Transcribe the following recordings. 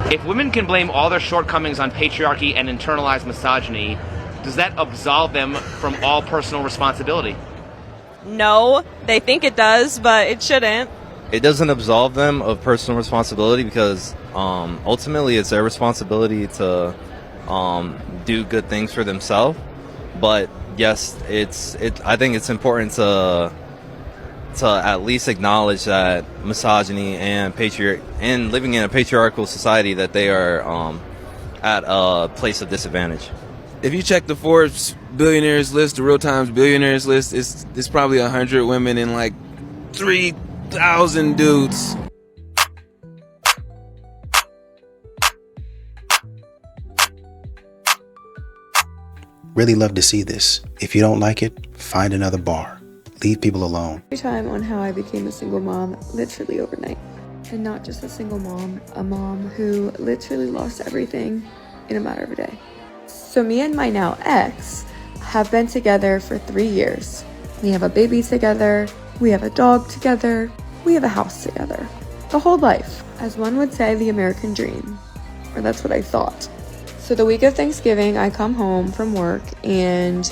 If women can blame all their shortcomings on patriarchy and internalized misogyny, does that absolve them from all personal responsibility? No, they think it does, but it shouldn't. It doesn't absolve them of personal responsibility because ultimately it's their responsibility to do good things for themselves. But yes, I think it's important to at least acknowledge that misogyny and living in a patriarchal society, that they are at a place of disadvantage. If you check the Forbes billionaires list, the Real Times billionaires list, it's probably 100 women and like 3,000 dudes. Really love to see this. If you don't like it, find another bar. Leave people alone. Time on how I became a single mom literally overnight. And not just a single mom, a mom who literally lost everything in a matter of a day. So me and my now ex have been together for 3 years. We have a baby together, we have a dog together, we have a house together. The whole life, as one would say, the American dream. Or that's what I thought. So the week of Thanksgiving, I come home from work and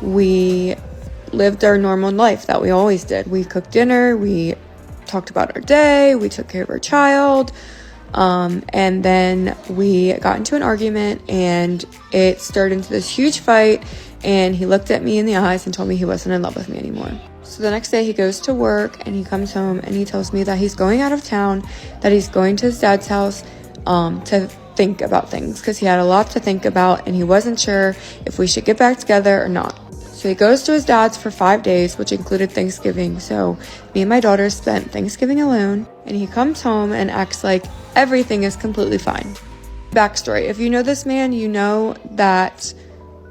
we lived our normal life that we always did. We cooked dinner, we talked about our day, we took care of our child, and then we got into an argument and it started into this huge fight, and he looked at me in the eyes and told me he wasn't in love with me anymore. So the next day he goes to work and he comes home and he tells me that he's going out of town, that he's going to his dad's house to think about things because he had a lot to think about and he wasn't sure if we should get back together or not. So he goes to his dad's for 5 days, which included Thanksgiving. So me and my daughter spent Thanksgiving alone, and he comes home and acts like everything is completely fine. Backstory: if you know this man, you know that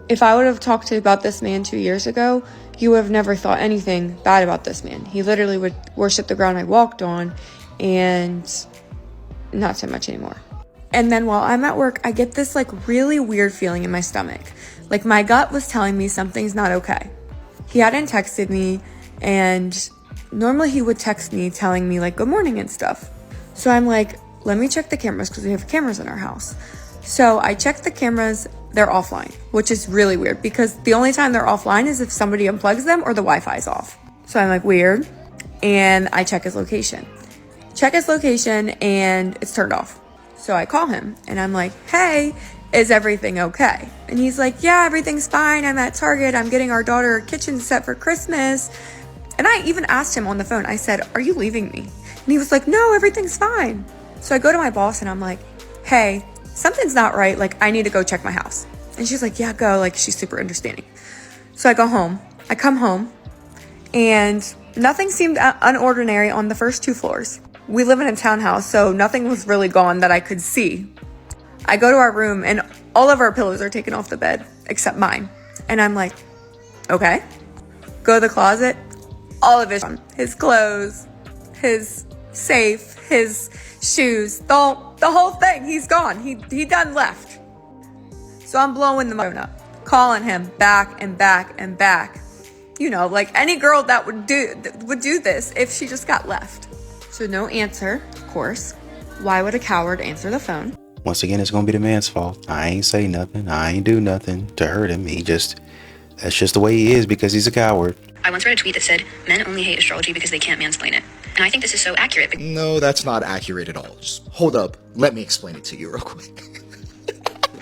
if I would have talked to you about this man 2 years ago, you would have never thought anything bad about this man. He literally would worship the ground I walked on, and not so much anymore. And then while I'm at work, I get this like really weird feeling in my stomach. Like my gut was telling me something's not okay. He hadn't texted me, and normally he would text me telling me like good morning and stuff. So I'm like, let me check the cameras because we have cameras in our house. So I check the cameras, they're offline, which is really weird because the only time they're offline is if somebody unplugs them or the Wi-Fi is off. So I'm like, weird. And I check his location. And it's turned off. So I call him and I'm like, hey, is everything okay? And he's like, yeah, everything's fine. I'm at Target. I'm getting our daughter a kitchen set for Christmas. And I even asked him on the phone, I said, are you leaving me? And he was like, no, everything's fine. So I go to my boss and I'm like, hey, something's not right. Like, I need to go check my house. And she's like, yeah, go. Like, she's super understanding. So I go home. I come home and nothing seemed unordinary on the first 2 floors. We live in a townhouse, so nothing was really gone that I could see. I go to our room and all of our pillows are taken off the bed except mine. And I'm like, okay. Go to the closet. All of his clothes, his safe, his shoes, the whole thing. He's gone. He done left. So I'm blowing the phone up, calling him back and back and back. You know, like any girl that would do this if she just got left. So no answer, of course. Why would a coward answer the phone? Once again, it's gonna be the man's fault. I ain't say nothing. I ain't do nothing to hurt him. That's just the way he is because he's a coward. I once read a tweet that said, men only hate astrology because they can't mansplain it. And I think this is so accurate. No, that's not accurate at all. Just hold up. Let me explain it to you real quick.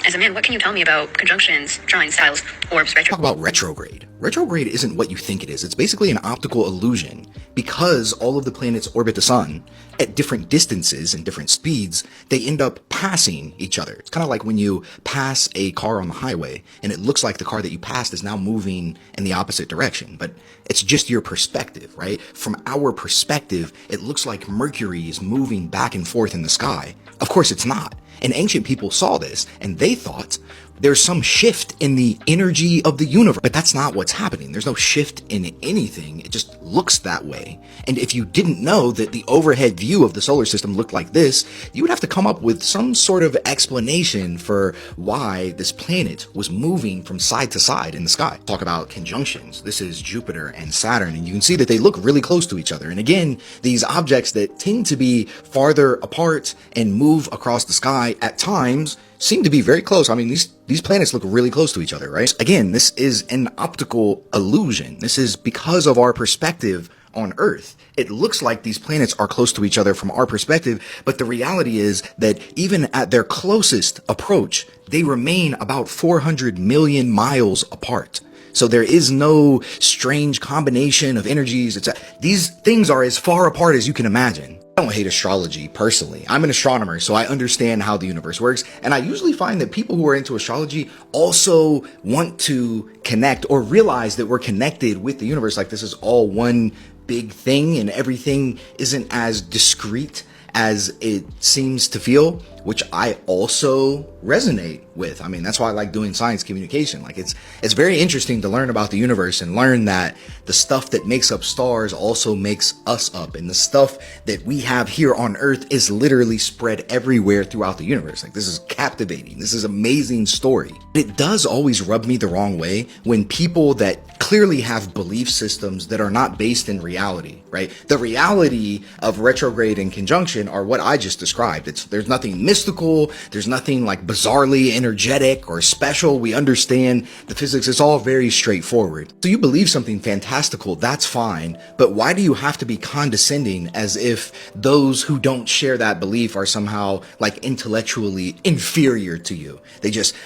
As a man, what can you tell me about conjunctions, trines, styles, orbs, Talk about retrograde. Retrograde isn't what you think it is. It's basically an optical illusion. Because all of the planets orbit the sun at different distances and different speeds, they end up passing each other. It's kind of like when you pass a car on the highway and it looks like the car that you passed is now moving in the opposite direction, but it's just your perspective, right? From our perspective, it looks like Mercury is moving back and forth in the sky. Of course it's not. And ancient people saw this and they thought, there's some shift in the energy of the universe. But that's not what's happening. There's no shift in anything. It just looks that way. And if you didn't know that the overhead view of the solar system looked like this, you would have to come up with some sort of explanation for why this planet was moving from side to side in the sky. Talk about conjunctions. This is Jupiter and Saturn, and you can see that they look really close to each other. And again, these objects that tend to be farther apart and move across the sky at times seem to be very close. I mean, these planets look really close to each other, right? Again, this is an optical illusion. This is because of our perspective on Earth. It looks like these planets are close to each other from our perspective, but the reality is that even at their closest approach, they remain about 400 million miles apart. So there is no strange combination of energies. These things are as far apart as you can imagine. I don't hate astrology personally. I'm an astronomer, so I understand how the universe works. And I usually find that people who are into astrology also want to connect or realize that we're connected with the universe. Like this is all one big thing and everything isn't as discrete as it seems to feel, which I also resonate with. I mean, that's why I like doing science communication. Like it's very interesting to learn about the universe and learn that the stuff that makes up stars also makes us up. And the stuff that we have here on Earth is literally spread everywhere throughout the universe. Like this is captivating. This is an amazing story. It does always rub me the wrong way when people that clearly have belief systems that are not based in reality, right? The reality of retrograde and conjunction are what I just described. There's nothing mystical. There's nothing like bizarrely energetic or special. We understand the physics. It's all very straightforward. So you believe something fantastical, that's fine. But why do you have to be condescending as if those who don't share that belief are somehow like intellectually inferior to you?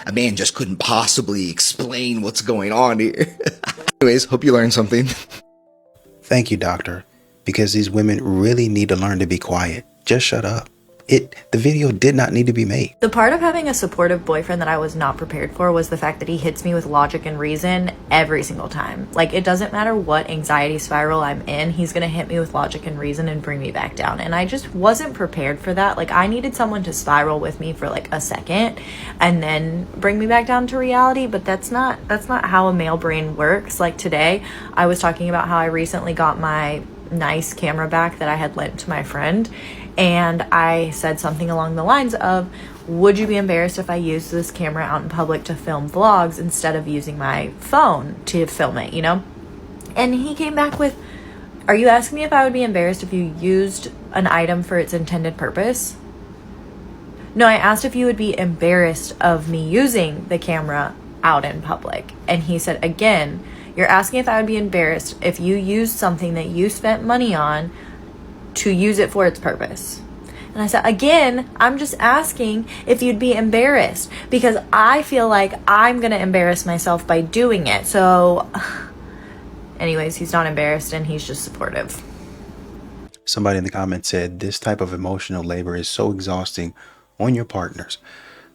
A man just couldn't possibly explain what's going on here. Anyways, hope you learned something. Thank you, doctor, because these women really need to learn to be quiet. Just shut up. The video did not need to be made. The part of having a supportive boyfriend that I was not prepared for was the fact that he hits me with logic and reason every single time. Like, it doesn't matter what anxiety spiral I'm in, he's gonna hit me with logic and reason and bring me back down. And I just wasn't prepared for that. Like, I needed someone to spiral with me for like a second and then bring me back down to reality, but that's not how a male brain works. Like today, I was talking about how I recently got my nice camera back that I had lent to my friend, and I said something along the lines of, would you be embarrassed if I used this camera out in public to film vlogs instead of using my phone to film it, you know? And he came back with, are you asking me if I would be embarrassed if you used an item for its intended purpose? No, I asked if you would be embarrassed of me using the camera out in public. And he said, again, you're asking if I would be embarrassed if you used something that you spent money on to use it for its purpose. And I said, again, I'm just asking if you'd be embarrassed because I feel like I'm going to embarrass myself by doing it. So anyways, he's not embarrassed and he's just supportive. Somebody in the comments said, this type of emotional labor is so exhausting on your partners.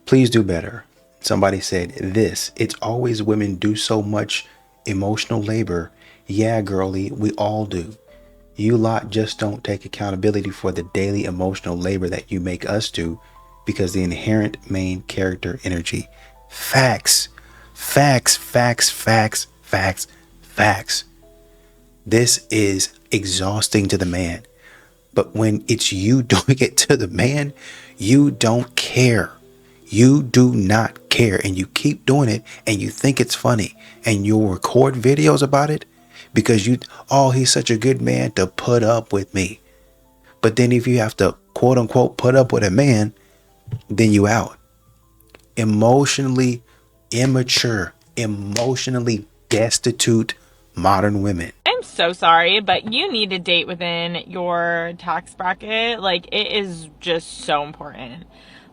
Please do better. Somebody said this, it's always women do so much emotional labor. Yeah, girly, we all do. You lot just don't take accountability for the daily emotional labor that you make us do because the inherent main character energy. Facts. Facts, facts, facts, facts, facts. This is exhausting to the man. But when it's you doing it to the man, you don't care. You do not care. And you keep doing it and you think it's funny. And you'll record videos about it because he's such a good man to put up with me. But then if you have to quote unquote put up with a man, then you out. Emotionally immature, emotionally destitute modern women. I'm so sorry, but you need to date within your tax bracket. Like, it is just so important.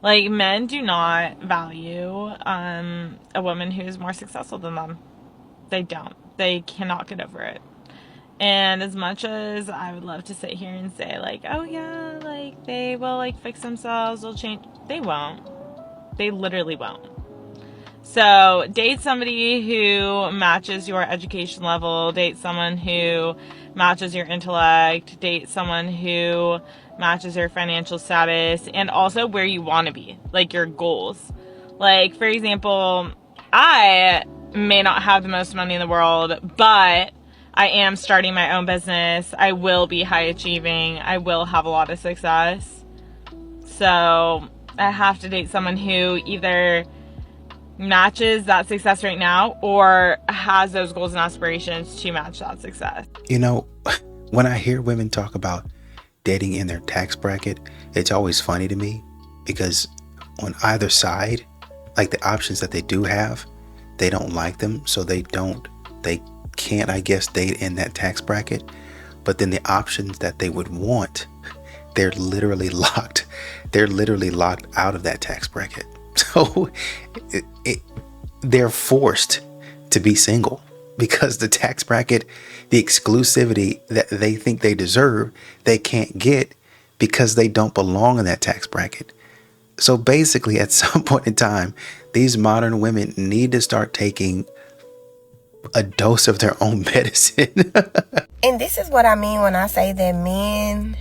Like, men do not value a woman who is more successful than them. They don't. They cannot get over it. And as much as I would love to sit here and say, like, oh yeah, like, they will, like, fix themselves, they'll change. They won't. They literally won't. So date somebody who matches your education level, date someone who matches your intellect, date someone who matches your financial status, and also where you want to be, like your goals. Like, for example, I may not have the most money in the world, but I am starting my own business. I will be high achieving. I will have a lot of success. So I have to date someone who either matches that success right now or has those goals and aspirations to match that success. You know, when I hear women talk about dating in their tax bracket, it's always funny to me because on either side, like the options that they do have, they don't like them. So they can't, I guess, date in that tax bracket. But then the options that they would want, they're literally locked. They're literally locked out of that tax bracket. So they're forced to be single because the tax bracket, the exclusivity that they think they deserve, they can't get because they don't belong in that tax bracket. So basically, at some point in time, these modern women need to start taking a dose of their own medicine. And this is what I mean when I say that men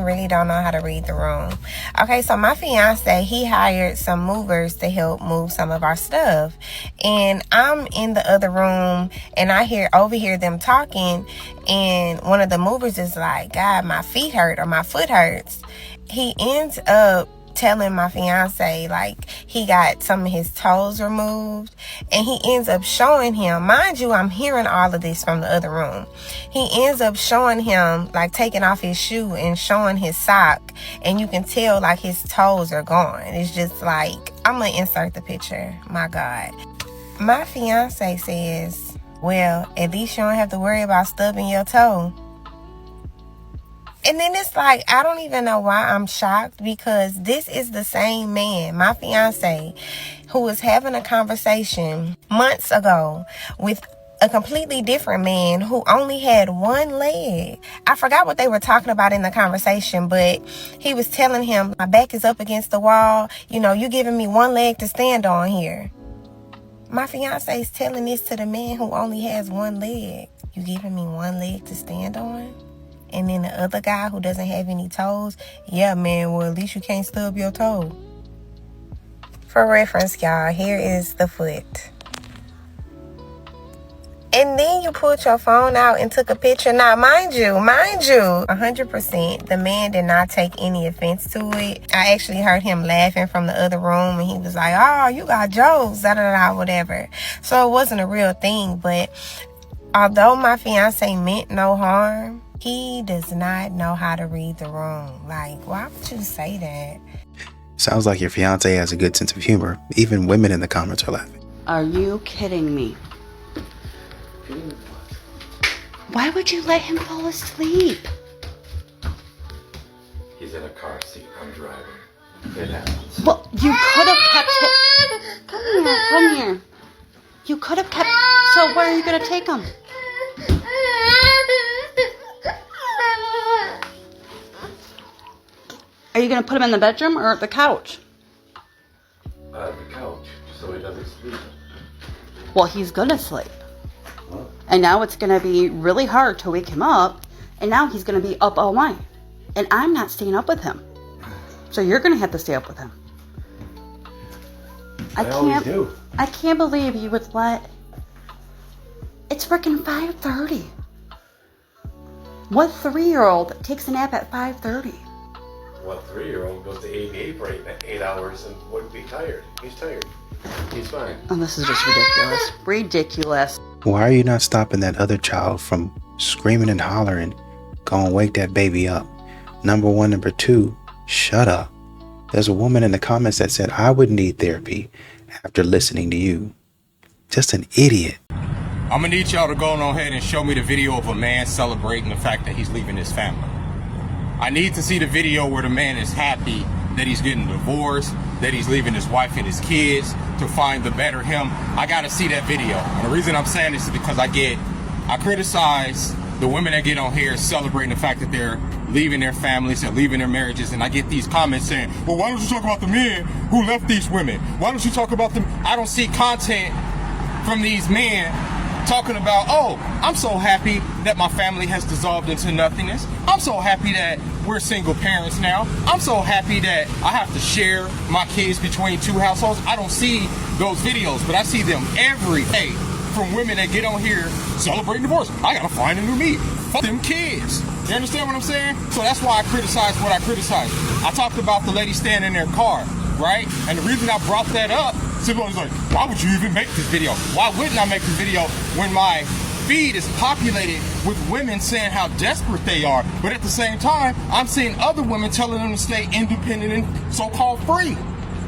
really don't know how to read the room. Okay, so my fiance, he hired some movers to help move some of our stuff. And I'm in the other room and I overhear them talking, and one of the movers is like, God, my feet hurt or my foot hurts. He ends up telling my fiance like he got some of his toes removed, and he ends up showing him, mind you, I'm hearing all of this from the other room. He ends up showing him like taking off his shoe and showing his sock, and you can tell like his toes are gone. It's just like, I'm gonna insert the picture. My God. My fiance says, well, at least you don't have to worry about stubbing your toe. And then it's like, I don't even know why I'm shocked, because this is the same man, my fiance, who was having a conversation months ago with a completely different man who only had one leg. I forgot what they were talking about in the conversation, but he was telling him, my back is up against the wall. You know, you giving me one leg to stand on here. My fiance is telling this to the man who only has one leg. You giving me one leg to stand on? And then the other guy who doesn't have any toes, yeah, man, well, at least you can't stub your toe. For reference, y'all, here is the foot. And then you pulled your phone out and took a picture. Now, mind you, 100%, the man did not take any offense to it. I actually heard him laughing from the other room, and he was like, oh, you got jokes, da-da-da, whatever. So it wasn't a real thing, but although my fiance meant no harm, he does not know how to read the room. Like, why would you say that? Sounds like your fiance has a good sense of humor. Even women in the comments are laughing. Are you kidding me? Why would you let him fall asleep? He's in a car seat. I'm driving. It happens. Well, you could have kept him. Come here. You could have kept. So where are you going to take him? Are you going to put him in the bedroom or the couch? The couch, so he doesn't sleep. Well, he's going to sleep. And now it's going to be really hard to wake him up. And now he's going to be up all night. And I'm not staying up with him. So you're going to have to stay up with him. I can't believe you would let... It's freaking 5:30. What 3-year-old takes a nap at 5:30? What 3-year-old goes to ABA for 8 hours and wouldn't be tired? He's tired. He's fine. Oh, this is just ridiculous. Ridiculous. Why are you not stopping that other child from screaming and hollering? Gonna wake that baby up. Number one. Number two, shut up. There's a woman in the comments that said I would need therapy after listening to you. Just an idiot. I'm gonna need y'all to go on ahead and show me the video of a man celebrating the fact that he's leaving his family. I need to see the video where the man is happy that he's getting divorced, that he's leaving his wife and his kids to find the better him. I gotta see that video. And the reason I'm saying this is because I criticize the women that get on here celebrating the fact that they're leaving their families and leaving their marriages, and I get these comments saying, well, why don't you talk about the men who left these women? Why don't you talk about them? I don't see content from these men talking about, oh, I'm so happy that my family has dissolved into nothingness. I'm so happy that we're single parents now. I'm so happy that I have to share my kids between two households. I don't see those videos, but I see them every day from women that get on here celebrating divorce. I gotta find a new me. Fuck them kids. You understand what I'm saying? So that's why I criticize what I criticize. I talked about the lady standing in their car, right? And the reason I brought that up, someone's like, why would you even make this video? Why wouldn't I make this video when my feed is populated with women saying how desperate they are, but at the same time, I'm seeing other women telling them to stay independent and so-called free.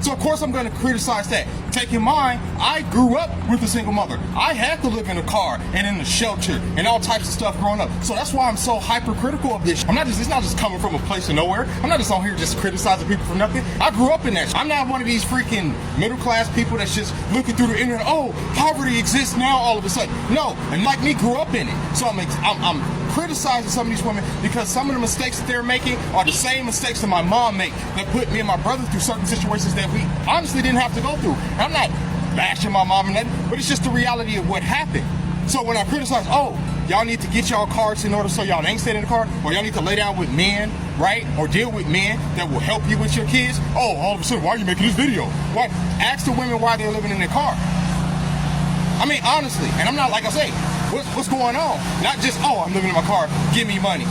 So of course I'm going to criticize that. Take in mind, I grew up with a single mother. I had to live in a car and in a shelter and all types of stuff growing up. So that's why I'm so hypercritical of this. It's not just coming from a place of nowhere. I'm not just on here just criticizing people for nothing. I grew up in that. I'm not one of these freaking middle class people that's just looking through the internet. Oh, poverty exists now all of a sudden. No, and like me, grew up in it. So I'm criticizing some of these women because some of the mistakes that they're making are the same mistakes that my mom made that put me and my brother through certain situations that we honestly didn't have to go through. And I'm not bashing my mom and that, but it's just the reality of what happened. So when I criticize, oh, y'all need to get y'all cards in order so y'all ain't staying in the car, or y'all need to lay down with men, right? Or deal with men that will help you with your kids. Oh, all of a sudden, why are you making this video? Why? Ask the women why they're living in their car. I mean, honestly, and I'm not, like I say, what's going on? Not just, oh, I'm living in my car, give me money.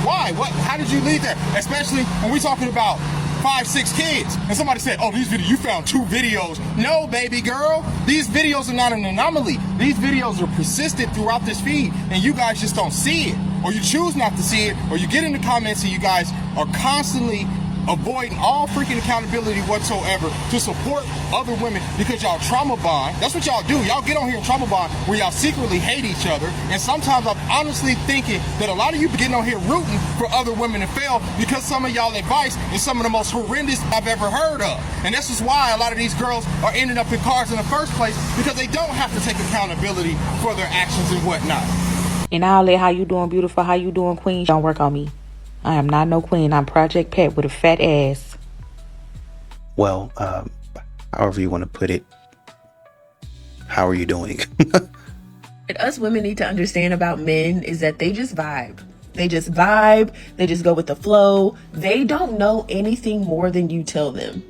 Why? What? How did you leave that? Especially when we're talking about 5, 6 kids. And somebody said, oh, these videos, you found 2 videos. No, baby girl. These videos are not an anomaly. These videos are persistent throughout this feed, and you guys just don't see it. Or you choose not to see it, or you get in the comments and you guys are constantly avoiding all freaking accountability whatsoever to support other women because y'all trauma bond. That's what y'all do. Y'all get on here and trauma bond where y'all secretly hate each other. And sometimes I'm honestly thinking that a lot of you be getting on here rooting for other women to fail because some of y'all advice is some of the most horrendous I've ever heard of. And this is why a lot of these girls are ending up in cars in the first place, because they don't have to take accountability for their actions and whatnot. And I'll let how you doing, beautiful, how you doing, queen, don't work on me. I am not no queen. I'm Project Pat with a fat ass. Well, however you want to put it, how are you doing? What us women need to understand about men is that they just vibe. They just vibe. They just go with the flow. They don't know anything more than you tell them.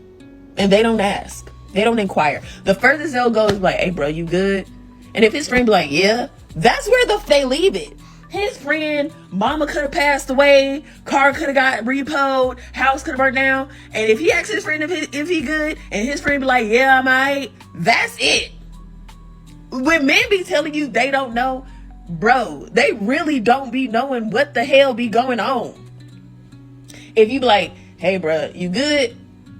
And they don't ask. They don't inquire. The furthest they'll go is like, hey, bro, you good? And if his friend be like, yeah, that's where they leave it. His friend, mama could have passed away, car could have got repoed, house could have burned down. And if he asks his friend if he good, and his friend be like, yeah, I'm alright, that's it. When men be telling you they don't know, bro, they really don't be knowing what the hell be going on. If you be like, hey, bro, you good?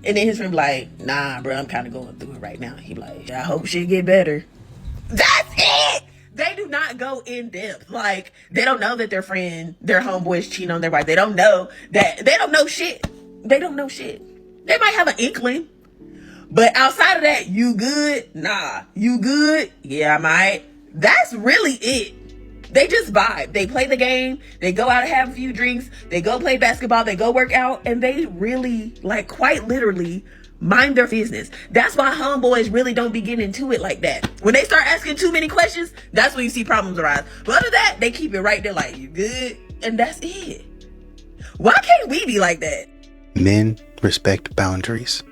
And then his friend be like, nah, bro, I'm kind of going through it right now. He be like, I hope shit get better. That's it. They do not go in depth. Like, they don't know that their friend, their homeboys cheating on their wife. They don't know that. They don't know shit. They don't know shit. They might have an inkling. But outside of that, you good? Nah. You good? Yeah, I might. That's really it. They just vibe. They play the game. They go out and have a few drinks. They go play basketball. They go work out. And they really, like, quite literally mind their business. That's why homeboys really don't be getting into it like that. When they start asking too many questions, that's when you see problems arise. But other than that, they keep it right there like, you good? And that's it. Why can't we be like that? Men respect boundaries.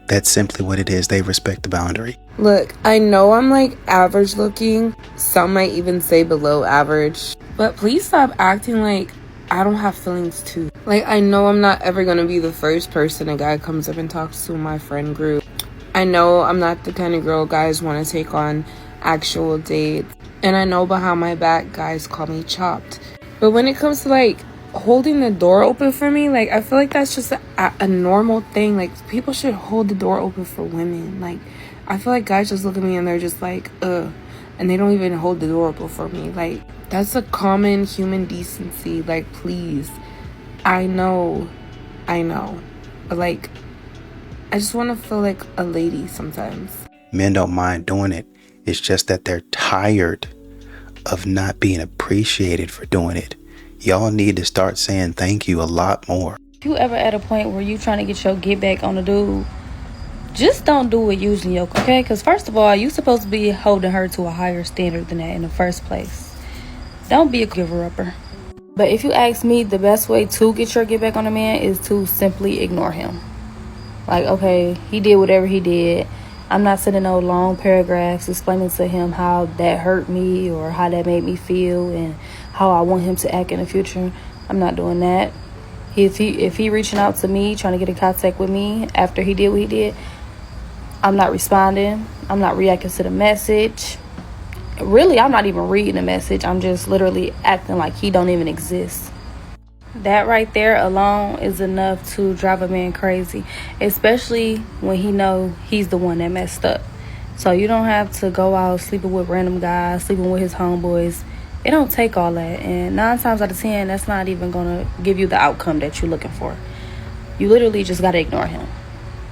That's simply what it is. They respect the boundary. Look, I know I'm like average looking. Some might even say below average. But please stop acting like I don't have feelings too. Like, I know I'm not ever gonna be the first person a guy comes up and talks to in my friend group. I know I'm not the kind of girl guys want to take on actual dates. And I know behind my back guys call me chopped. But when it comes to like holding the door open for me, like, I feel like that's just a normal thing. Like, people should hold the door open for women. Like, I feel like guys just look at me and they're just like, ugh. And they don't even hold the door open for me. Like, that's a common human decency. Like, please. I know. But, like, I just want to feel like a lady sometimes. Men don't mind doing it. It's just that they're tired of not being appreciated for doing it. Y'all need to start saying thank you a lot more. If you ever at a point where you trying to get your get back on the dude, just don't do it using your, okay? Because first of all, you supposed to be holding her to a higher standard than that in the first place. Don't be a giver-upper. But if you ask me, the best way to get back on a man is to simply ignore him. Like, okay, he did whatever he did. I'm not sending no long paragraphs explaining to him how that hurt me or how that made me feel and how I want him to act in the future. I'm not doing that. If he reaching out to me, trying to get in contact with me after he did what he did, I'm not responding. I'm not reacting to the message. Really, I'm not even reading the message. I'm just literally acting like he don't even exist. That right there alone is enough to drive a man crazy, especially when he know he's the one that messed up. So you don't have to go out sleeping with random guys, sleeping with his homeboys. It don't take all that. And 9 times out of 10, that's not even going to give you the outcome that you're looking for. You literally just got to ignore him.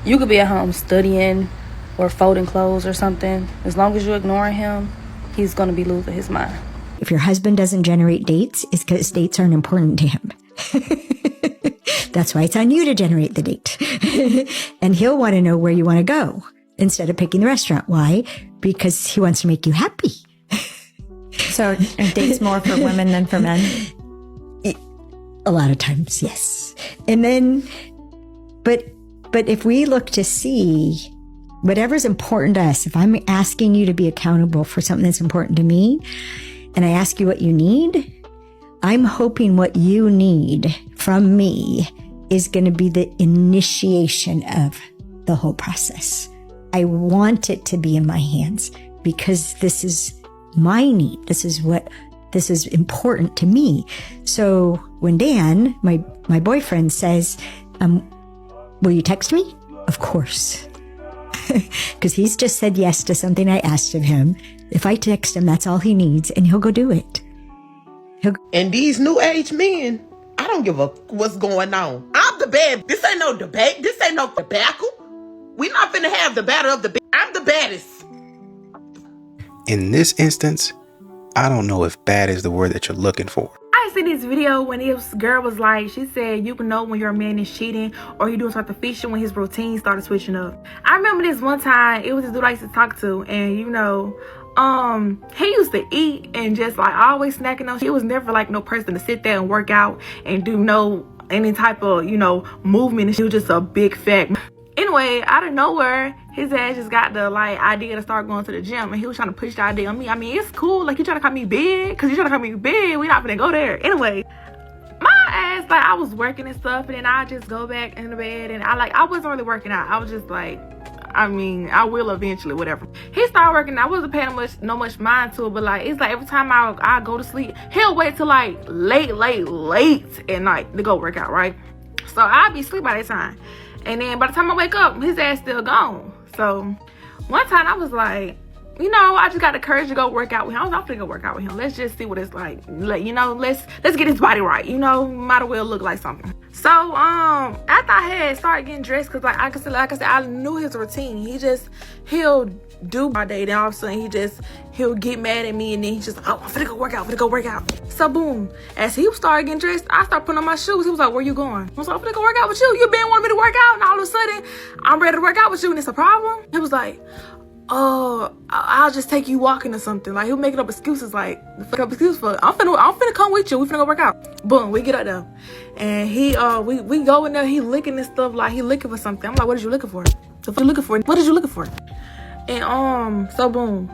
You could be at home studying or folding clothes or something. As long as you're ignoring him, he's going to be losing his mind. If your husband doesn't generate dates, it's because dates aren't important to him. That's why it's on you to generate the date. And he'll want to know where you want to go instead of picking the restaurant. Why? Because he wants to make you happy. So are dates more for women than for men? A lot of times, yes. And then, but if we look to see whatever's important to us, if I'm asking you to be accountable for something that's important to me, and I ask you what you need, I'm hoping what you need from me is going to be the initiation of the whole process. I want it to be in my hands because this is my need. This is important to me. So when Dan, my boyfriend, says, will you text me? Of course. Because he's just said yes to something I asked of him. If I text him, that's all he needs, and he'll go do it. And these new age men, I don't give a what's going on. I'm the bad. This ain't no debate. This ain't no debacle. We not finna have the battle of the. I'm the baddest. In this instance, I don't know if bad is the word that you're looking for. I seen this video when this girl was like, she said you can know when your man is cheating or he doing something fishy when his routine started switching up. I remember this one time, it was this dude I used to talk to, and he used to eat and just like always snacking on. He was never like no person to sit there and work out and do any type of movement. He was just a big fat. Anyway, out of nowhere, his ass just got the idea to start going to the gym, and he was trying to push the idea on me. I mean, it's cool, you trying to call me big, because you trying to call me big, we not gonna go there. Anyway, my ass, I was working and stuff, and then I just go back in the bed, and I wasn't really working out. I was just I will eventually, whatever. He started working out. I wasn't paying no much mind to it, but it's every time I go to sleep, he'll wait till late at night to go work out, right? So I'll be asleep by that time. And then by the time I wake up, his ass still gone. So one time I was like, I just got the courage to go work out with him. I'm finna go work out with him. Let's just see what it's like. Let's get his body right. Might as well look like something. So after I had started getting dressed, cause like I said, I knew his routine. He'll do my day, then all of a sudden he'll get mad at me, and then he's just like, oh, I'm finna go work out. So boom, as he started getting dressed, I started putting on my shoes. He was like, where you going? I was like, I'm finna go work out with you. You been wanting me to work out, and all of a sudden I'm ready to work out with you, and it's a problem. He was like, oh, I'll just take you walking or something. He was making up excuses, I'm finna come with you. We finna go work out. Boom, we get up there, and we go in there. He licking and stuff, he looking for something. I'm like, what are you looking for? What are you looking for? And so boom,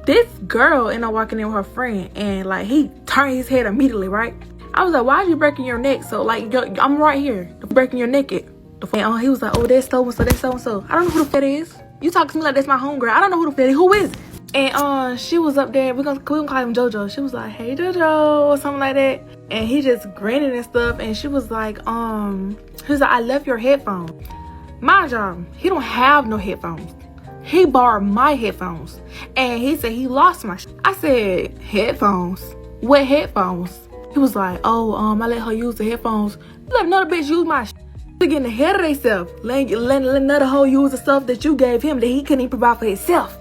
this girl ended up walking in with her friend, and he turned his head immediately, right? I was like, why are you breaking your neck? So I'm right here, breaking your neck. And he was like, oh, that's so and so. I don't know who the that is. You talk to me like that's my homegirl. I don't know who the that is. Who is it? And she was up there. We're gonna call him JoJo. She was like, hey JoJo, or something like that. And he just grinning and stuff. And she was like, he was like, I left your headphones. Mind y'all, he don't have no headphones. He borrowed my headphones, and he said he lost my I said, headphones? What headphones? He was like, oh, I let her use the headphones. You let another bitch use my They're getting ahead of themselves. Letting another hoe use the stuff that you gave him that he couldn't even provide for himself.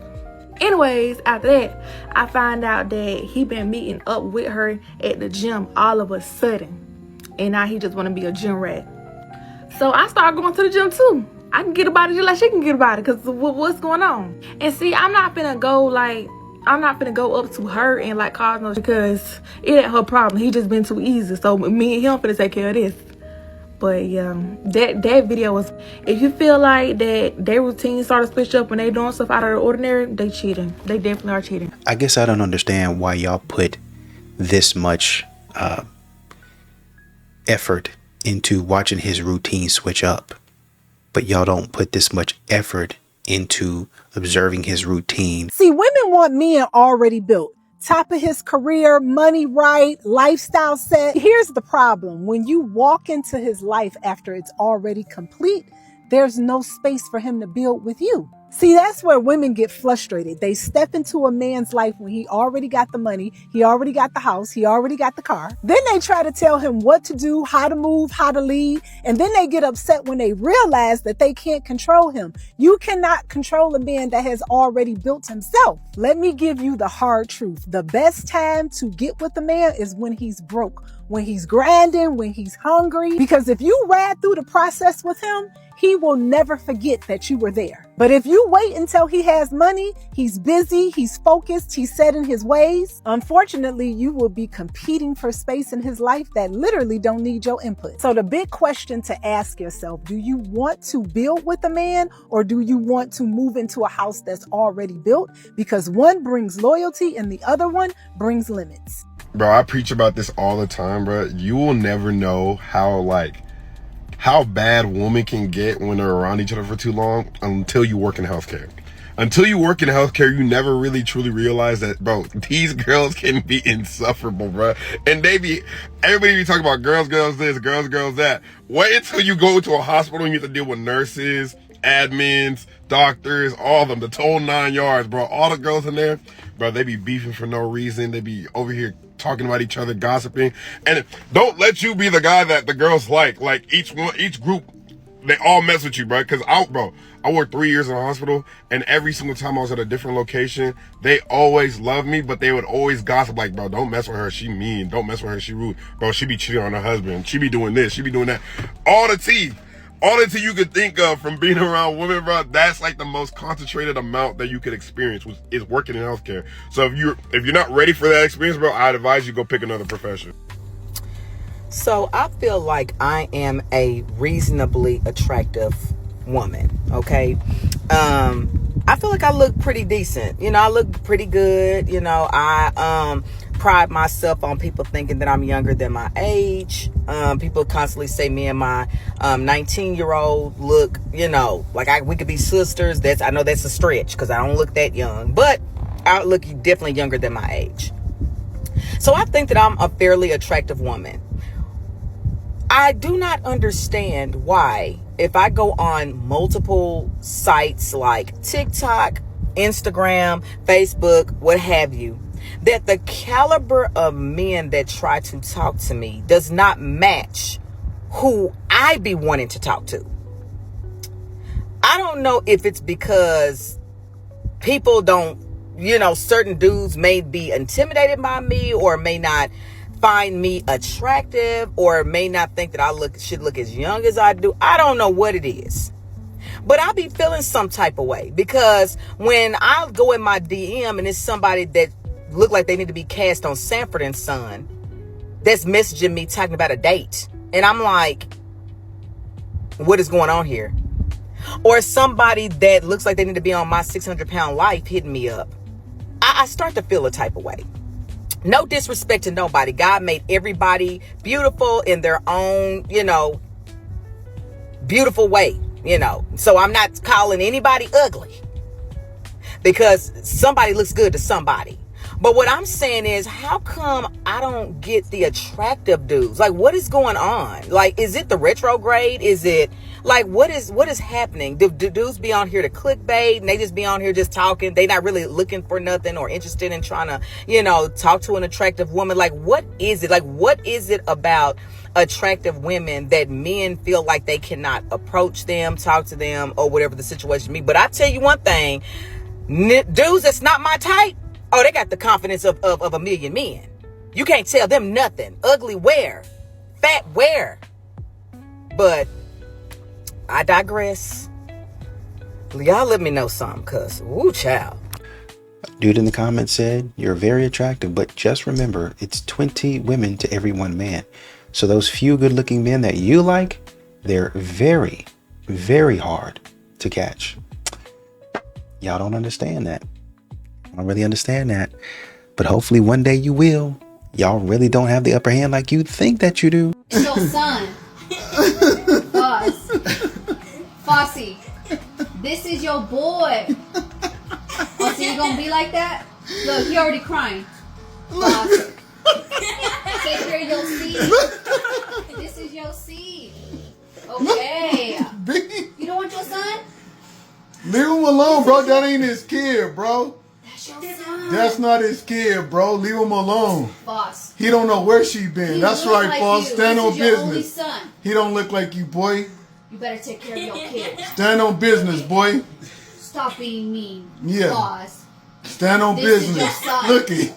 Anyways, after that, I find out that he been meeting up with her at the gym all of a sudden. And now he just want to be a gym rat. So I started going to the gym too. I can get about it just like she can get about it. Cause what's going on? And see, I'm not finna go up to her and like cause no, because it ain't her problem. He just been too easy. So me and him finna take care of this. But yeah, that video was, if you feel like that their routine started to switch up when they doing stuff out of the ordinary, they cheating. They definitely are cheating. I guess I don't understand why y'all put this much effort into watching his routine switch up, but y'all don't put this much effort into observing his routine. See, women want men already built. Top of his career, money right, lifestyle set. Here's the problem. When you walk into his life after it's already complete, there's no space for him to build with you. See, that's where women get frustrated. They step into a man's life when he already got the money, he already got the house, he already got the car. Then they try to tell him what to do, how to move, how to lead. And then they get upset when they realize that they can't control him. You cannot control a man that has already built himself. Let me give you the hard truth. The best time to get with a man is when he's broke, when he's grinding, when he's hungry. Because if you ride through the process with him, he will never forget that you were there. But if you wait until he has money, he's busy, he's focused, he's set in his ways, unfortunately, you will be competing for space in his life that literally don't need your input. So the big question to ask yourself, do you want to build with a man, or do you want to move into a house that's already built? Because one brings loyalty and the other one brings limits. Bro, I preach about this all the time, bro. You will never know how bad women can get when they're around each other for too long until you work in healthcare. Until you work in healthcare, you never really truly realize that, bro, these girls can be insufferable, bro. And everybody be talking about girls this, girls that. Wait until you go to a hospital and you have to deal with nurses, admins, doctors, all of them, the total 9 yards, bro. All the girls in there, bro, they be beefing for no reason. They be over here talking about each other, gossiping. And don't let you be the guy that the girls like each group, they all mess with you, bro. Cause I worked 3 years in a hospital, and every single time I was at a different location, they always loved me, but they would always gossip like, bro, don't mess with her, she mean. Don't mess with her, she rude. Bro, she be cheating on her husband. She be doing this, she be doing that. All the tea you could think of from being around women, bro, that's like the most concentrated amount that you could experience is working in healthcare. So if you're not ready for that experience, bro, I'd advise you go pick another profession. So I feel like I am a reasonably attractive woman, okay? I feel like I look pretty decent. You know, I look pretty good. You know, I pride myself on people thinking that I'm younger than my age. People constantly say me and my 19-year-old look, you know, like we could be sisters. I know that's a stretch because I don't look that young, but I look definitely younger than my age. So I think that I'm a fairly attractive woman. I do not understand why, if I go on multiple sites like TikTok, Instagram, Facebook, what have you, that the caliber of men that try to talk to me does not match who I be wanting to talk to. I don't know if it's because people don't, you know, certain dudes may be intimidated by me or may not find me attractive or may not think that I should look as young as I do. I don't know what it is. But I be feeling some type of way because when I go in my DM and it's somebody that look like they need to be cast on Sanford and Son that's messaging me talking about a date. And I'm like, what is going on here? Or somebody that looks like they need to be on my 600-pound life hitting me up. I start to feel a type of way. No disrespect to nobody. God made everybody beautiful in their own, you know, beautiful way, you know. So I'm not calling anybody ugly because somebody looks good to somebody. But what I'm saying is, how come I don't get the attractive dudes? Like, what is going on? Like, is it the retrograde? Is it like, what is happening? Do dudes be on here to clickbait and they just be on here just talking? They not really looking for nothing or interested in trying to, you know, talk to an attractive woman. Like, what is it? Like, what is it about attractive women that men feel like they cannot approach them, talk to them, or whatever the situation be? But I tell you one thing, dudes that's not my type, oh, they got the confidence of a million men. You can't tell them nothing. Ugly where? Fat where? But I digress. Y'all let me know something, cuz. Woo, child. Dude in the comments said, you're very attractive, but just remember, it's 20 women to every one man. So those few good looking men that you like, they're very, very hard to catch. Y'all don't understand that. I don't really understand that. But hopefully one day you will. Y'all really don't have the upper hand like you think that you do. It's your son. Boss. Foxy. This is your boy. Oh, so you gonna be like that? Look, he already crying. Boss. Take care of your seed. This is your seed. Okay. You don't want your son? Leave him alone, bro. That ain't his kid, bro. That's your son. That's not his kid, bro. Leave him alone. Boss. He don't know where she been. He That's look right, like boss. you. Stand This on is your only business. son. He don't look like you, boy. You better take care of your kid. Stand on business, boy. Stop being mean. Yeah. Boss. Stand on This is your business. son. Look it.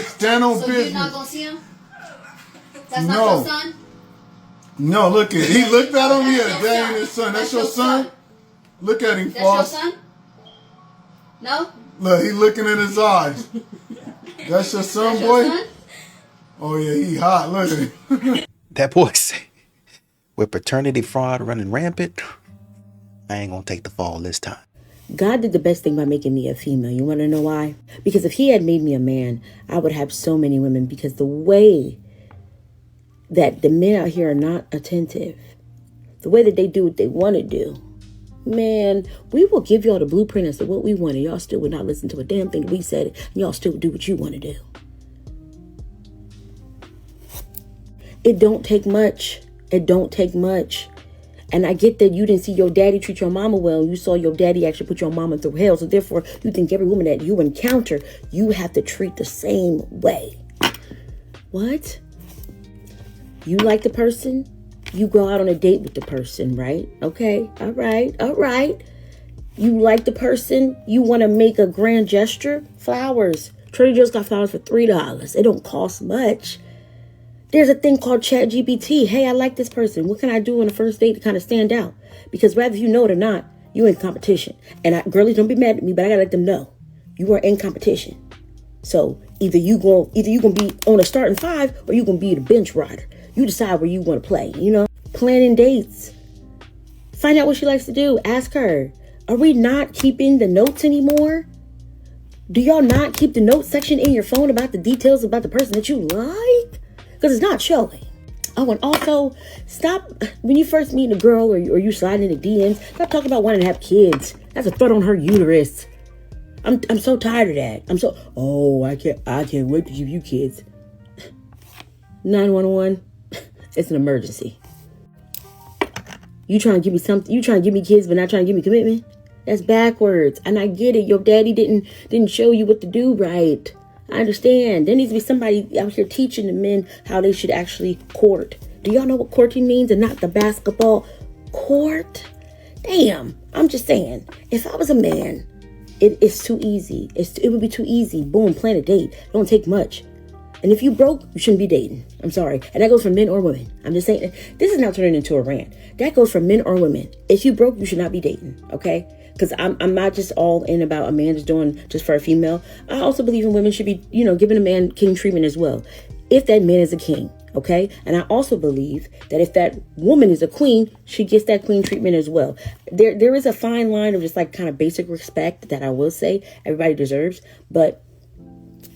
Stand on So business. you're not gonna see him? That's No. not your son? No, look it. He looked at him. Yeah, That's that your ain't his son. son. That's your son. Look at him, That's your boss. son? No? Look, he looking in his eyes. That's your son, That's boy? your son? Oh yeah, he hot. Look at him. That boy said, with paternity fraud running rampant, I ain't gonna take the fall this time. God did the best thing by making me a female. You want to know why? Because if he had made me a man, I would have so many women, because the way that the men out here are not attentive, the way that they do what they want to do, man, we will give y'all the blueprint as to what we want, and y'all still would not listen to a damn thing we said, and y'all still would do what you want to do. It don't take much. It don't take much. And I get that you didn't see your daddy treat your mama well. You saw your daddy actually put your mama through hell. So therefore, you think every woman that you encounter, you have to treat the same way. What? You like the person? You go out on a date with the person, right? Okay. All right. All right. You like the person? You want to make a grand gesture? Flowers. Trader Joe's got flowers for $3. It don't cost much. There's a thing called ChatGPT. Hey, I like this person. What can I do on the first date to kind of stand out? Because whether you know it or not, you're in competition. And girlies, don't be mad at me, but I gotta let them know you are in competition. So either you gonna be on a starting five, or you gonna be the bench rider. You decide where you want to play. You know, planning dates. Find out what she likes to do. Ask her. Are we not keeping the notes anymore? Do y'all not keep the notes section in your phone about the details about the person that you like? Because it's not showing. Oh, and also, stop, when you first meet a girl or you sliding into DMs, stop talking about wanting to have kids. That's a threat on her uterus. I'm so tired of that. I can't wait to give you kids. 911, it's an emergency. You trying to give me something, you trying to give me kids but not trying to give me commitment? That's backwards. And I get it. Your daddy didn't show you what to do right. I understand. There needs to be somebody out here teaching the men how they should actually court. Do y'all know what courting means and not the basketball court? Damn. I'm just saying, if I was a man, it's too easy. It would be too easy. Boom, plan a date. It don't take much. And if you broke, you shouldn't be dating. I'm sorry. And that goes for men or women. I'm just saying, this is now turning into a rant. That goes for men or women. If you broke, you should not be dating. Okay? Because I'm not just all in about a man just doing just for a female. I also believe in women should be, giving a man king treatment as well. If that man is a king, okay? And I also believe that if that woman is a queen, she gets that queen treatment as well. There is a fine line of just like kind of basic respect that I will say everybody deserves. But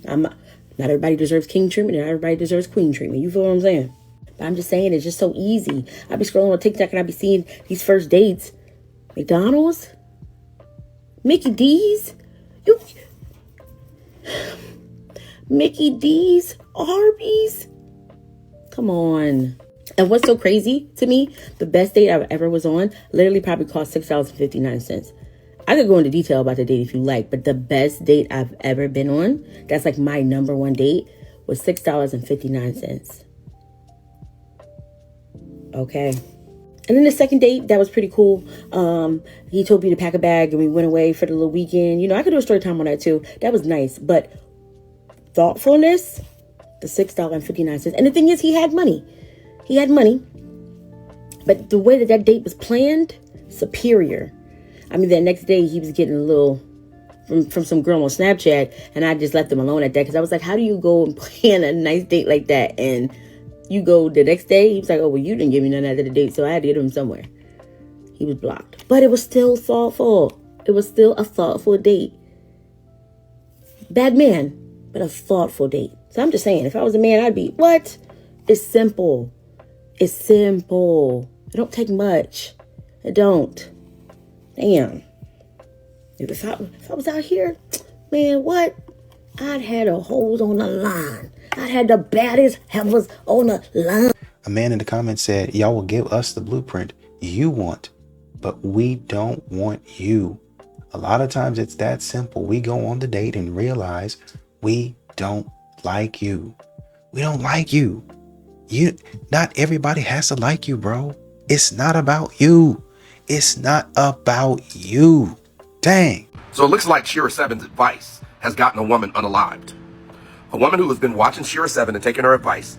not everybody deserves king treatment and not everybody deserves queen treatment. You feel what I'm saying? But I'm just saying it's just so easy. I be scrolling on TikTok and I be seeing these first dates. McDonald's? Mickey D's? Mickey D's? Arby's? Come on. And what's so crazy to me, the best date I ever was on literally probably cost $6.59. I could go into detail about the date if you like, but the best date I've ever been on, that's like my number one date, was $6.59. Okay. And then the second date, that was pretty cool. He told me to pack a bag and we went away for the little weekend. I could do a story time on that too. That was nice. But thoughtfulness, the $6.59. And the thing is, he had money. But the way that date was planned, superior. I mean, the next day he was getting a little from some girl on Snapchat, and I just left him alone at that because I was like, how do you go and plan a nice date like that and you go the next day? He was like, oh, well, you didn't give me none after the date, so I had to get him somewhere. He was blocked. But it was still thoughtful. It was still a thoughtful date. Bad man, but a thoughtful date. So I'm just saying, if I was a man, I'd be, what? It's simple. It's simple. It don't take much. It don't. Damn. If I was out here, man, what? I'd had a hose on the line. I'd had the baddest heifers on the line. A man in the comments said, y'all will give us the blueprint you want, but we don't want you. A lot of times it's that simple. We go on the date and realize we don't like you. We don't like you. Not everybody has to like you, bro. It's not about you. It's not about you. Dang. So it looks like Shira 7's advice has gotten a woman unalived. A woman who has been watching Shira 7 and taking her advice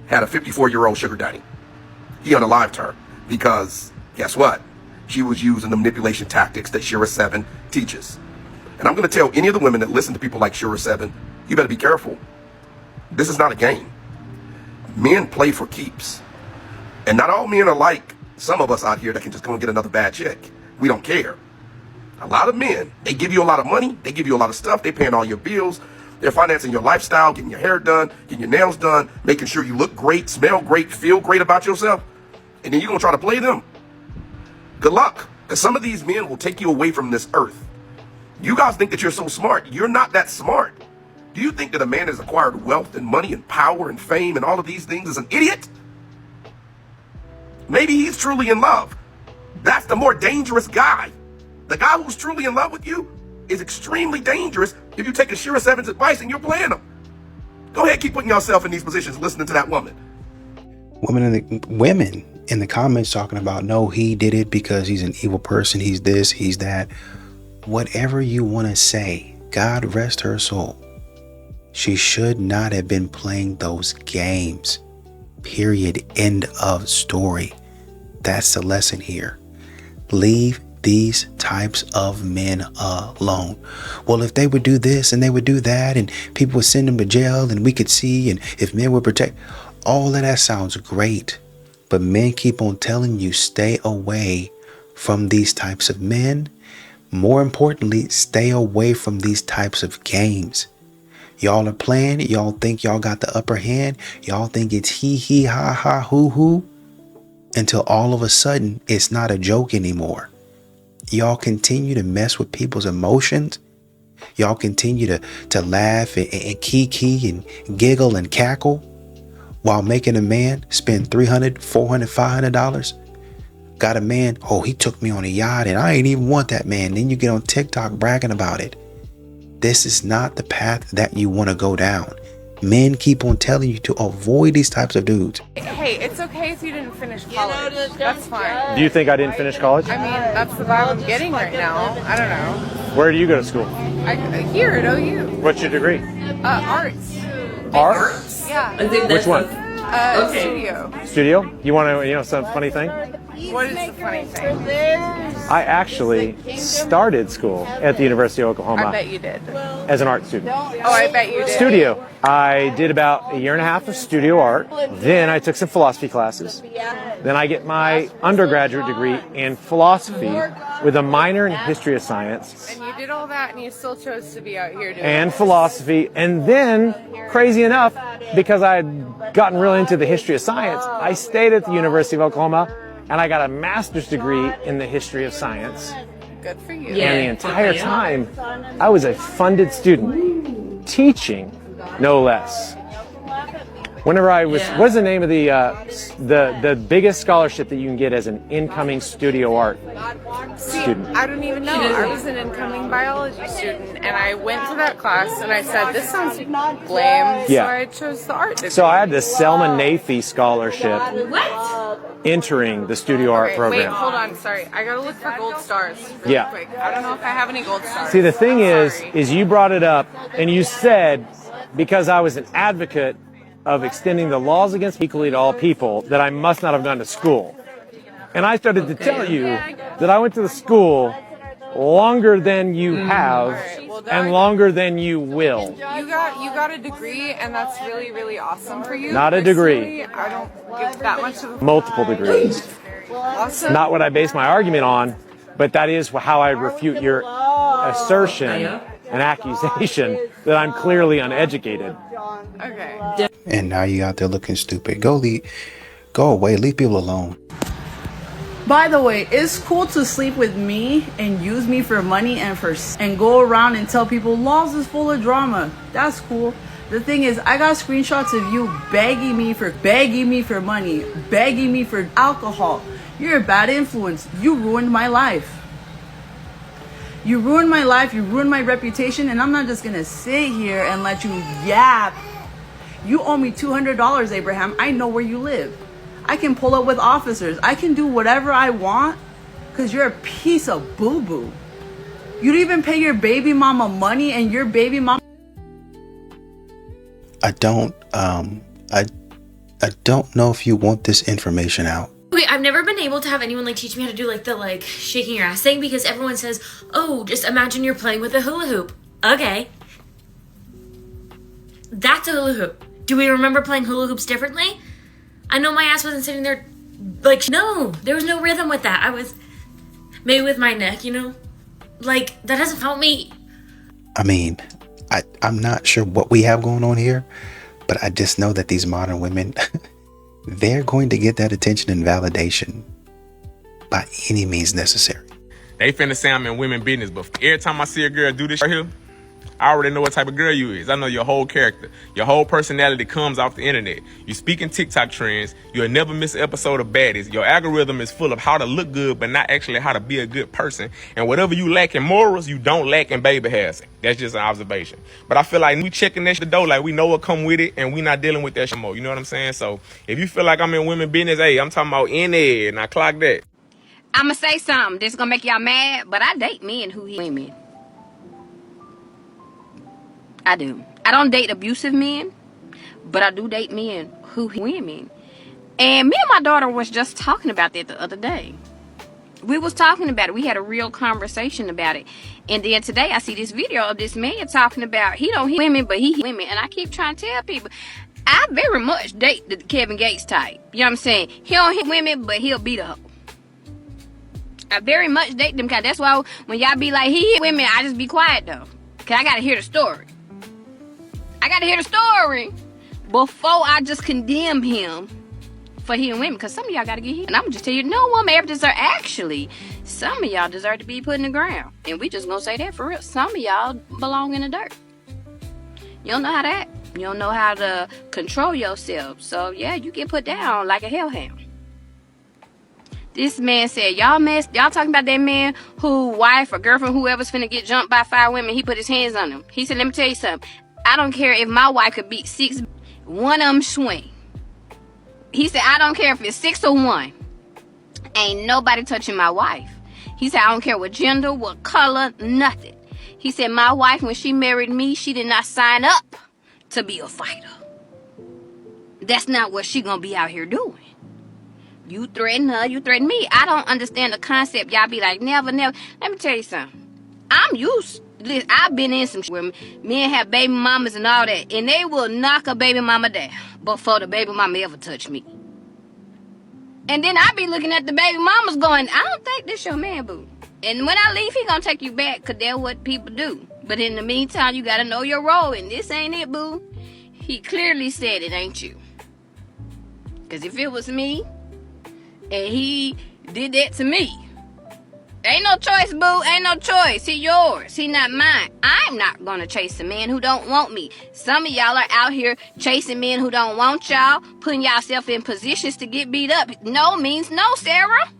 had a 54-year-old sugar daddy. He unalived her because, guess what? She was using the manipulation tactics that Shira 7 teaches. And I'm going to tell any of the women that listen to people like Shira 7, you better be careful. This is not a game. Men play for keeps. And not all men are like some of us out here that can just go and get another bad chick. We don't care. A lot of men, they give you a lot of money, they give you a lot of stuff, they're paying all your bills, they're financing your lifestyle, getting your hair done, getting your nails done, making sure you look great, smell great, feel great about yourself, and then you're going to try to play them. Good luck, because some of these men will take you away from this earth. You guys think that you're so smart. You're not that smart. Do you think that a man has acquired wealth and money and power and fame and all of these things is an idiot? Maybe he's truly in love. That's the more dangerous guy. The guy who's truly in love with you is extremely dangerous if you take a Shira 7's advice and you're playing him. Go ahead, keep putting yourself in these positions, listening to that woman. Women in the comments talking about, no, he did it because he's an evil person. He's this, he's that. Whatever you want to say, God rest her soul. She should not have been playing those games. Period. End of story. That's the lesson here. Leave these types of men alone. Well, if they would do this and they would do that and people would send them to jail and we could see, and if men would protect, all of that sounds great. But men keep on telling you, stay away from these types of men. More importantly, stay away from these types of games. Y'all are playing. Y'all think y'all got the upper hand. Y'all think it's he, ha, ha, hoo. Until all of a sudden, it's not a joke anymore. Y'all continue to mess with people's emotions. Y'all continue to laugh and kiki and giggle and cackle while making a man spend $300, $400, $500. Got a man, oh, he took me on a yacht and I ain't even want that man. Then you get on TikTok bragging about it. This is not the path that you want to go down. Men keep on telling you to avoid these types of dudes. Hey, it's okay if you didn't finish college. That's fine. Do you think I didn't finish college? I mean, that's the vibe I'm getting right now. I don't know. Where do you go to school? Here at OU. What's your degree? Arts. Arts? Yeah. Which one? Studio. Studio? You want to know some funny thing? What is the funny thing? I actually started school at the University of Oklahoma. I bet you did. As an art student. Oh, I bet you did. Studio. I did about a year and a half of studio art. Then I took some philosophy classes. Then I get my undergraduate degree in philosophy with a minor in history of science. And you did all that and you still chose to be out here doing And philosophy. And then, crazy enough, because I had gotten really into the history of science, I stayed at the University of Oklahoma and I got a master's degree in the history of science. Good for you. And the entire time, I was a funded student, teaching, no less. Whenever I was, what's the name of the biggest scholarship that you can get as an incoming studio art student? I don't even know. I was an incoming biology student, and I went to that class, and I said, this sounds lame, so I chose the art degree. So I had the Selma Nafee scholarship entering the studio art program. Wait, hold on, sorry. I gotta look for gold stars really quick. I don't know if I have any gold stars. See, the thing is you brought it up, and you said, because I was an advocate of extending the laws against equality to all people, that I must not have gone to school. And I started to tell you that I went to the school longer than you have and longer than you will. You got a degree, and that's really, really awesome for you. Not a degree. I don't give that much of a Multiple degrees. Awesome. Not what I base my argument on, but that is how I refute your assertion and accusation that I'm clearly uneducated. Okay. And now you out there looking stupid. Go away. Leave people alone. By the way, it's cool to sleep with me and use me for money and go around and tell people laws is full of drama. That's cool. The thing is, I got screenshots of you begging me for money, begging me for alcohol. You're a bad influence. You ruined my life. You ruined my life, you ruined my reputation, and I'm not just gonna sit here and let you yap. You owe me $200, Abraham. I know where you live. I can pull up with officers. I can do whatever I want because you're a piece of boo-boo. You don't even pay your baby mama money, and your baby mama... I don't know if you want this information out. Okay, I've never been able to have anyone teach me how to do the shaking your ass thing, because everyone says, oh, just imagine you're playing with a hula hoop. Okay. That's a hula hoop. Do we remember playing hula hoops differently? I know my ass wasn't sitting there no, there was no rhythm with that. I was maybe with my neck, that doesn't help me. I mean, I'm not sure what we have going on here, but I just know that these modern women, they're going to get that attention and validation by any means necessary. They finna say I'm in women business, but every time I see a girl do this right here, I already know what type of girl you is. I know your whole character. Your whole personality comes off the internet. You speak in TikTok trends. You'll never miss an episode of Baddies. Your algorithm is full of how to look good, but not actually how to be a good person. And whatever you lack in morals, you don't lack in baby hairs. That's just an observation. But I feel like we checking that shit though, we know what come with it, and we not dealing with that shit more. You know what I'm saying? So if you feel like I'm in women business, hey, I'm talking about in there. Now clock that. I'ma say something. This is gonna make y'all mad, but I date men who hit women. I do. I don't date abusive men, but I do date men who hit women. And me and my daughter was just talking about that the other day. We was talking about it. We had a real conversation about it. And then today I see this video of this man talking about he don't hit women, but he hit women. And I keep trying to tell people, I very much date the Kevin Gates type. You know what I'm saying? He don't hit women, but he'll beat up. I very much date them kind. That's why when y'all be like, he hit women, I just be quiet though. Because I got to hear the story. I got to hear the story before I just condemn him for hitting women. Because some of y'all got to get hit. And I'm going to just tell you, no woman ever deserve. Actually, some of y'all deserve to be put in the ground. And we just going to say that for real. Some of y'all belong in the dirt. You don't know how to act. You don't know how to control yourself. So, yeah, you get put down like a hellhound. This man said, y'all talking about that man who wife or girlfriend, whoever's finna get jumped by 5 women, he put his hands on them. He said, let me tell you something. I don't care if my wife could beat 6, one of them swing. He said, I don't care if it's 6 or 1. Ain't nobody touching my wife. He said, I don't care what gender, what color, nothing. He said, my wife, when she married me, she did not sign up to be a fighter. That's not what she gonna be out here doing. You threaten her, you threaten me. I don't understand the concept. Y'all be like, never, never. Let me tell you something. I'm used. Listen, I've been in some shit where men have baby mamas and all that, and they will knock a baby mama down before the baby mama ever touch me. And then I be looking at the baby mamas going, I don't think this your man, boo. And when I leave, he gonna take you back, because that's what people do. But in the meantime, you gotta know your role, and this ain't it, boo. He clearly said it ain't you. Because if it was me, and he did that to me, ain't no choice, boo. Ain't no choice. He yours. He not mine. I'm not gonna chase a man who don't want me. Some of y'all are out here chasing men who don't want y'all, putting yourself in positions to get beat up. No means no, Sarah.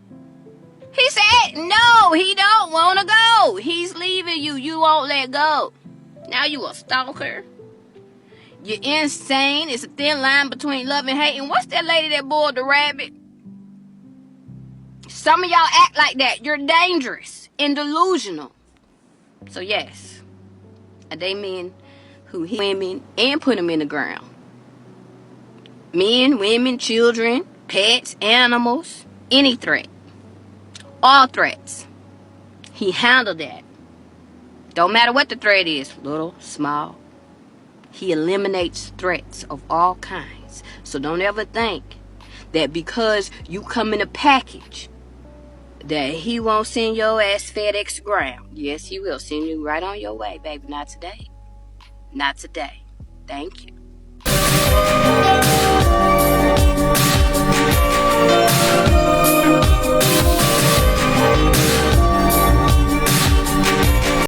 He said no, he don't want to go. He's leaving you. You won't let go. Now you a stalker. You're insane. It's a thin line between love and hate. And what's that lady that boiled the rabbit? Some of y'all act like that. You're dangerous and delusional. So yes, I date men who hit women and put them in the ground. Men, women, children, pets, animals, any threat. All threats. He handled that. Don't matter what the threat is, little, small. He eliminates threats of all kinds. So don't ever think that because you come in a package that he won't send your ass FedEx ground. Yes, he will send you right on your way, baby. Not today. Not today. Thank you.